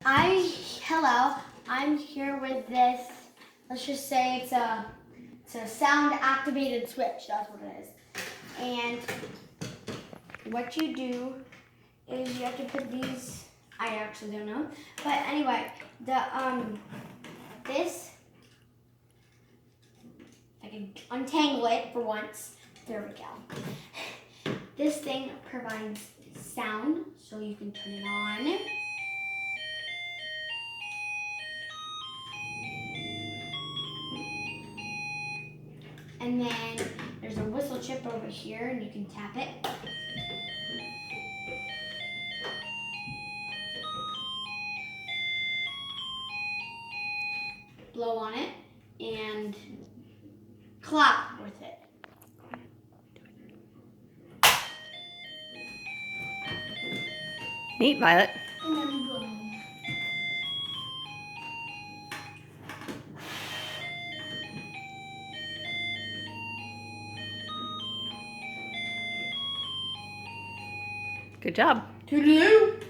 Hello, I'm here with this, let's just say it's a sound activated switch, that's what it is. And what you do is you have to put these, I actually don't know, but anyway, this, I can untangle it for once, there we go. This thing provides sound, so you can turn it on. And then there's a whistle chip over here, and you can tap it. Blow on it, and clap with it. Neat, Violet. And then blow. Good job. Toodaloo.